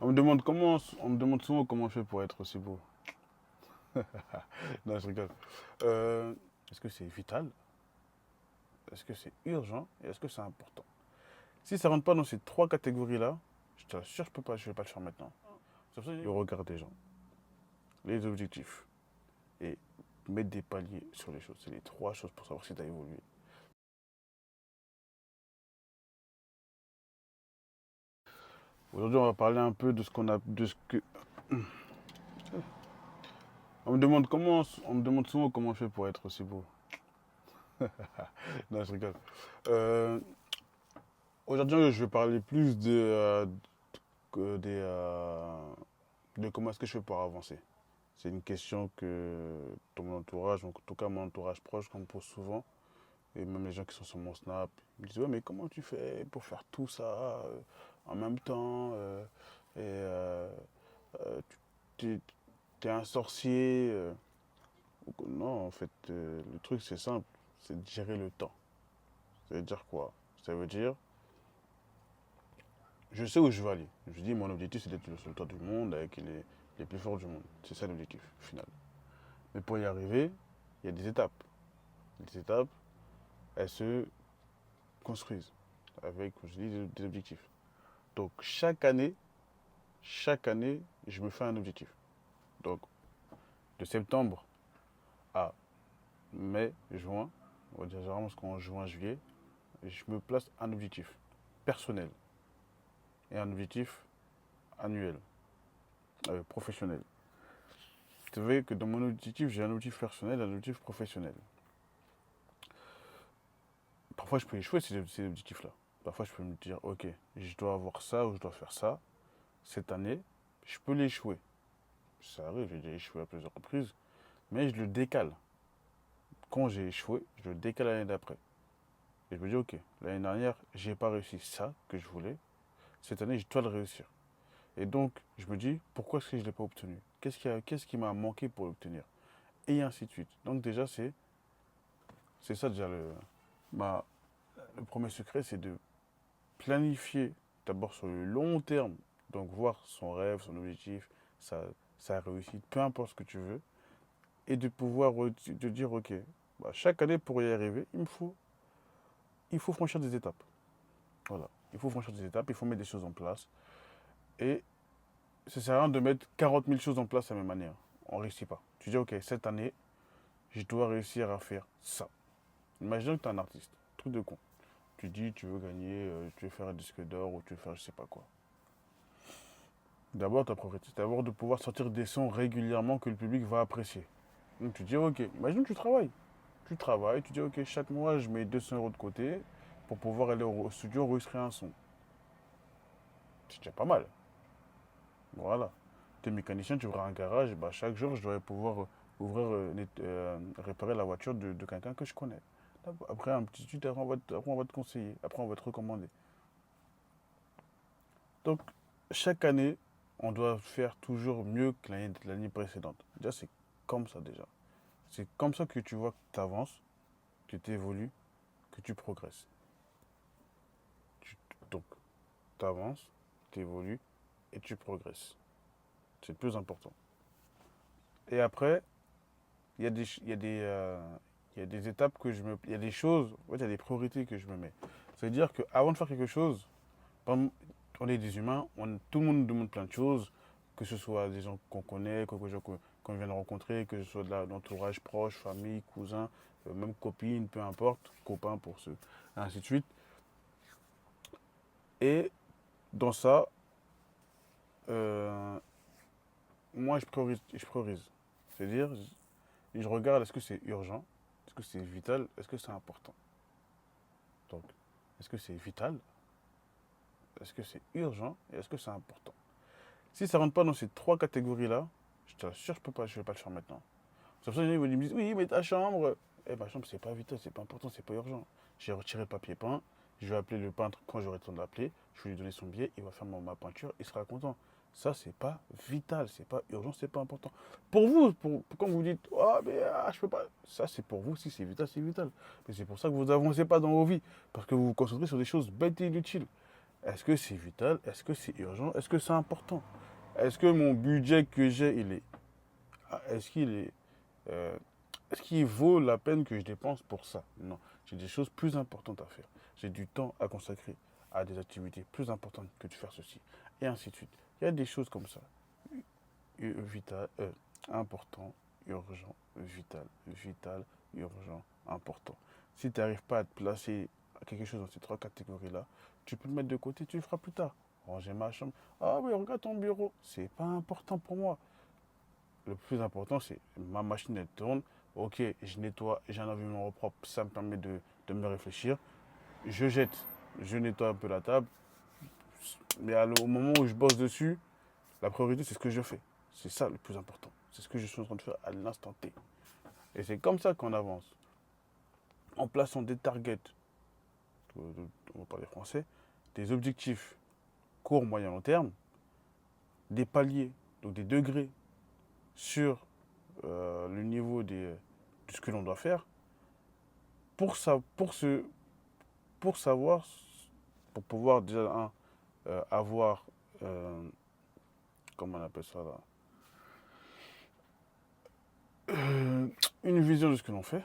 On me demande souvent comment je fais pour être aussi beau. Non, je rigole. Euh, est-ce que c'est vital? Est-ce que c'est urgent? Et est-ce que c'est important? Si ça rentre pas dans ces trois catégories-là, je t'assure, je vais pas le faire maintenant. C'est pour ça que le regard des gens, les objectifs et mettre des paliers sur les choses. C'est les trois choses pour savoir si tu as évolué. Aujourd'hui, on va parler un peu de ce qu'on a, de ce que. On me demande souvent comment je fais pour être aussi beau. Non, je rigole. Euh, Aujourd'hui, je vais parler plus de comment est-ce que je fais pour avancer. C'est une question que dans mon entourage, en tout cas mon entourage proche, qu'on me pose souvent, et même les gens qui sont sur mon Snap, ils me disent ouais mais comment tu fais pour faire tout ça en même temps et tu es un sorcier Non, en fait, le truc c'est simple, c'est de gérer le temps. Ça veut dire quoi? Ça veut dire je sais où je veux aller. Je dis mon objectif c'est d'être sur le toit du monde avec les plus forts du monde. C'est ça l'objectif final. Mais pour y arriver, il y a des étapes. Les étapes, elles se construisent avec, comme je dis, des objectifs. Donc chaque année, je me fais un objectif. Donc de septembre à mai, juin, on va dire généralement qu'en juin, juillet, je me place un objectif personnel et un objectif annuel, professionnel. Vous savez que dans mon objectif, j'ai un objectif personnel et un objectif professionnel. Parfois, je peux échouer ces objectifs-là. Parfois, je peux me dire, ok, je dois avoir ça ou je dois faire ça. Cette année, je peux l'échouer. Ça arrive, j'ai déjà échoué à plusieurs reprises, mais je le décale. Quand j'ai échoué, je le décale l'année d'après. Et je me dis, ok, l'année dernière, j'ai pas réussi ça que je voulais. Cette année, je dois le réussir. Et donc, je me dis, pourquoi est-ce que je ne l'ai pas obtenu? Qu'est-ce qui m'a manqué pour l'obtenir? Et ainsi de suite. Donc déjà, c'est ça déjà ma, le premier secret, c'est de planifier d'abord sur le long terme. Donc voir son rêve, son objectif, sa, sa réussite, peu importe ce que tu veux. Et de pouvoir de dire, ok, bah, chaque année pour y arriver, il faut franchir des étapes. Voilà. Il faut franchir des étapes, il faut mettre des choses en place. Et ça sert à rien de mettre 40 000 choses en place à la même manière. On ne réussit pas. Tu dis, ok, cette année, je dois réussir à faire ça. Imagine que tu es un artiste. Truc de con. Tu dis, tu veux gagner, tu veux faire un disque d'or ou tu veux faire je sais pas quoi. D'abord, ta priorité, c'est d'abord de pouvoir sortir des sons régulièrement que le public va apprécier. Donc tu dis, ok, imagine que tu travailles. Tu travailles, tu dis, ok, chaque mois, je mets 200 euros de côté pour pouvoir aller au studio enregistrer un son. C'est déjà pas mal. Voilà. Tu es mécanicien, tu ouvres un garage, bah, chaque jour, je dois pouvoir réparer la voiture de quelqu'un que je connais. Après, un petit tuteur, après, on va te conseiller. Après, on va te recommander. Donc, chaque année, on doit faire toujours mieux que l'année précédente. Déjà, c'est comme ça déjà. C'est comme ça que tu vois que tu avances, que tu évolues, que tu progresses. Tu- donc, tu avances, tu évolues et tu progresses. C'est le plus important. Et après, il y a des, ch- il y a des étapes que je me. Il y a des choses, en fait, il y a des priorités que je me mets. C'est-à-dire qu'avant de faire quelque chose, on est des humains, tout le monde nous demande plein de choses, que ce soit des gens qu'on connaît, qu'on vient de rencontrer, que ce soit de l'entourage proche, famille, cousin, même copine, peu importe, copain pour ceux, et ainsi de suite. Et dans ça, euh, moi je priorise. Je priorise. C'est-à-dire, je regarde est-ce que c'est urgent, est-ce que c'est vital, est-ce que c'est important. Donc, est-ce que c'est vital, est-ce que c'est urgent et est-ce que c'est important. Si ça ne rentre pas dans ces trois catégories-là, je t'assure, je vais pas le faire maintenant. C'est pour ça que les gens ils me disent, oui, mais ta chambre. Eh, ma chambre, c'est pas vital, c'est pas important, c'est pas urgent. J'ai retiré le papier peint, je vais appeler le peintre quand j'aurai le temps de l'appeler, je vais lui donner son billet, il va faire ma peinture, il sera content. Ça, c'est pas vital, c'est pas urgent, c'est pas important. Pour vous, quand vous dites, oh, mais je peux pas. Ça, c'est pour vous, si c'est vital, c'est vital. Mais c'est pour ça que vous n'avancez pas dans vos vies, parce que vous vous concentrez sur des choses bêtes et inutiles. Est-ce que c'est vital? Est-ce que c'est urgent? Est-ce que c'est important? Est-ce que mon budget que j'ai, est-ce qu'il est, euh, est-ce qu'il vaut la peine que je dépense pour ça? Non. J'ai des choses plus importantes à faire. J'ai du temps à consacrer à des activités plus importantes que de faire ceci. Et ainsi de suite. Il y a des choses comme ça. Vital, important, urgent, vital, urgent, important. Si tu n'arrives pas à te placer quelque chose dans ces trois catégories-là, tu peux le mettre de côté, tu le feras plus tard. Ranger ma chambre. Ah oui, regarde ton bureau. C'est pas important pour moi. Le plus important, c'est ma machine, elle tourne. Ok, je nettoie, j'ai un environnement propre, ça me permet de me réfléchir. Je jette, je nettoie un peu la table. Mais au moment où je bosse dessus, la priorité, c'est ce que je fais. C'est ça le plus important. C'est ce que je suis en train de faire à l'instant T. Et c'est comme ça qu'on avance. En plaçant des targets, on va parler français, des objectifs court, moyen, long terme, des paliers, donc des degrés sur le niveau de ce que l'on doit faire, pour, ça, pour savoir, pour pouvoir déjà avoir, comment on appelle ça là, une vision de ce que l'on fait,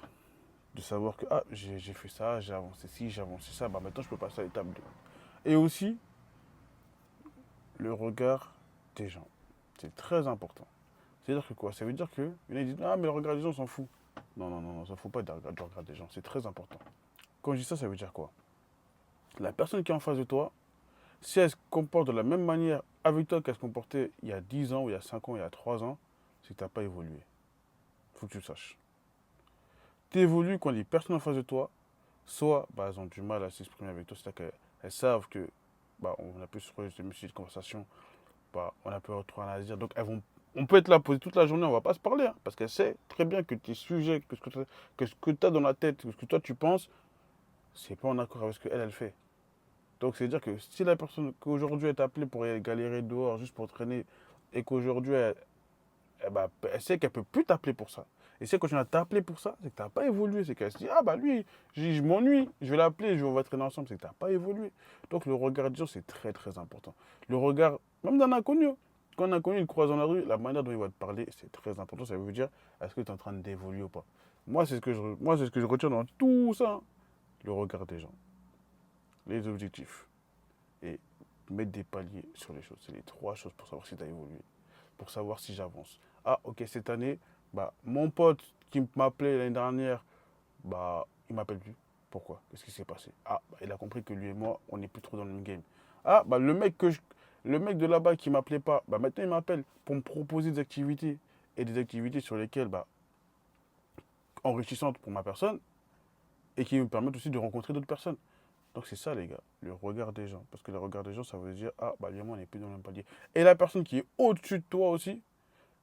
de savoir que ah, j'ai fait ça, j'ai avancé ci, j'ai avancé ça, bah maintenant je peux passer à l'étape 2. Et aussi, le regard des gens. C'est très important. C'est-à-dire que quoi? Ça veut dire que, il y en a qui disent, ah mais le regard des gens, on s'en fout. Non, non, non, non, ça ne faut pas du regard des gens. C'est très important. Quand je dis ça, ça veut dire quoi? La personne qui est en face de toi, si elle se comporte de la même manière avec toi qu'elle se comportait il y a 10 ans, ou il y a 5 ans, il y a 3 ans, c'est que tu n'as pas évolué. Il faut que tu le saches. Tu évolues quand les personnes en face de toi, soit bah, elles ont du mal à s'exprimer avec toi, c'est-à-dire qu'elles savent que bah, on a pu se retrouver sur une conversation, bah, on a pu retrouver un à dire. Donc on peut être là poser toute la journée, on ne va pas se parler, hein, parce qu'elle sait très bien que tes sujets, que ce que tu as dans la tête, que ce que toi tu penses, c'est pas en accord avec ce qu'elle, elle fait. Donc c'est-à-dire que si la personne qu'aujourd'hui elle t'a appelé pour aller galérer dehors juste pour traîner, et qu'aujourd'hui elle sait qu'elle peut plus t'appeler pour ça. Et si elle continue à t'appeler pour ça, c'est que tu n'as pas évolué. C'est qu'elle se dit, ah bah lui, je m'ennuie, je vais l'appeler, on va traîner ensemble. C'est que tu n'as pas évolué. Donc le regard des gens, c'est très très important. Le regard, même d'un inconnu. Quand un inconnu il croise dans la rue, la manière dont il va te parler, c'est très important. Ça veut dire, est-ce que tu es en train d'évoluer ou pas? Moi, c'est ce que je retiens dans tout ça. Le regard des gens, les objectifs et mettre des paliers sur les choses. C'est les trois choses pour savoir si tu as évolué, pour savoir si j'avance. Ah, ok, cette année, bah, mon pote qui m'appelait l'année dernière, bah, il m'appelle plus. Pourquoi? Qu'est-ce qui s'est passé? Ah, bah, il a compris que lui et moi, on n'est plus trop dans le même game. Ah, bah, le mec de là-bas qui m'appelait pas, bah, maintenant il m'appelle pour me proposer des activités et des activités sur lesquelles, bah, enrichissantes pour ma personne et qui me permettent aussi de rencontrer d'autres personnes. Donc c'est ça les gars, le regard des gens. Parce que le regard des gens, ça veut dire, ah bah lui et moi on n'est plus dans le même palier. Et la personne qui est au-dessus de toi aussi,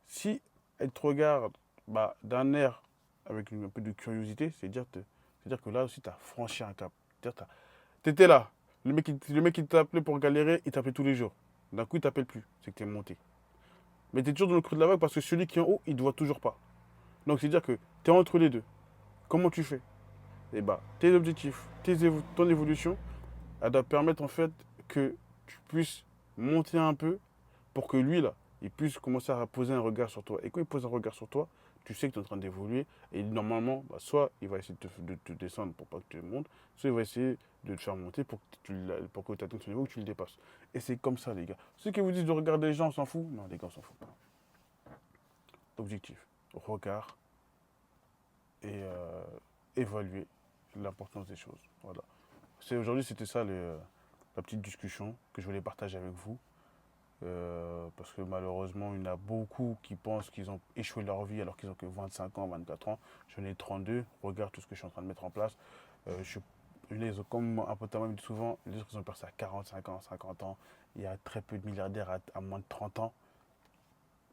si elle te regarde bah, d'un air avec un peu de curiosité, c'est-à-dire que là aussi tu as franchi un cap. C'est-à-dire tu étais là, le mec qui t'appelait pour galérer, il t'appelait tous les jours. D'un coup il t'appelle plus, c'est que tu es monté. Mais tu es toujours dans le creux de la vague parce que celui qui est en haut, il ne te voit toujours pas. Donc c'est-à-dire que tu es entre les deux. Comment tu fais? Et bah tes objectifs, ton évolution, elle doit permettre en fait que tu puisses monter un peu pour que lui, là, il puisse commencer à poser un regard sur toi. Et quand il pose un regard sur toi, tu sais que tu es en train d'évoluer. Et normalement, bah, soit il va essayer de te descendre pour pas que tu montes, soit il va essayer de te faire monter pour que tu atteignes ton niveau, que tu le dépasses. Et c'est comme ça, les gars. Ceux qui vous disent de regarder les gens, on s'en fout. Non, les gars, on s'en fout pas. Objectif, regard et évaluer l'importance des choses. Voilà. Aujourd'hui, c'était ça la petite discussion que je voulais partager avec vous. Parce que malheureusement, il y en a beaucoup qui pensent qu'ils ont échoué leur vie alors qu'ils ont que 25 ans, 24 ans. J'en ai 32. Regarde tout ce que je suis en train de mettre en place. Comme un pote à moi me dit souvent, les autres ils ont percé à 45 ans, 50 ans. Il y a très peu de milliardaires à moins de 30 ans.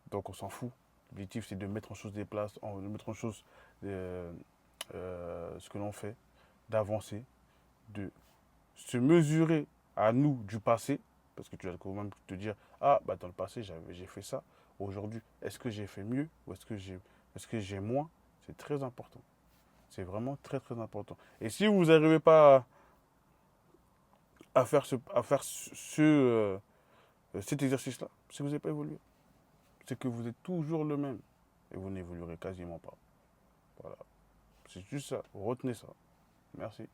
Donc on s'en fout. L'objectif, c'est de mettre en chose des places, de mettre en chose ce que l'on fait, d'avancer, de se mesurer à nous du passé, parce que tu vas quand même te dire, ah, bah dans le passé, j'ai fait ça. Aujourd'hui, est-ce que j'ai fait mieux ou est-ce que j'ai moins? C'est très important. C'est vraiment très, très important. Et si vous n'arrivez pas cet exercice-là, c'est que vous n'avez pas évolué. C'est que vous êtes toujours le même. Et vous n'évoluerez quasiment pas. Voilà. C'est juste ça. Retenez ça. Merci.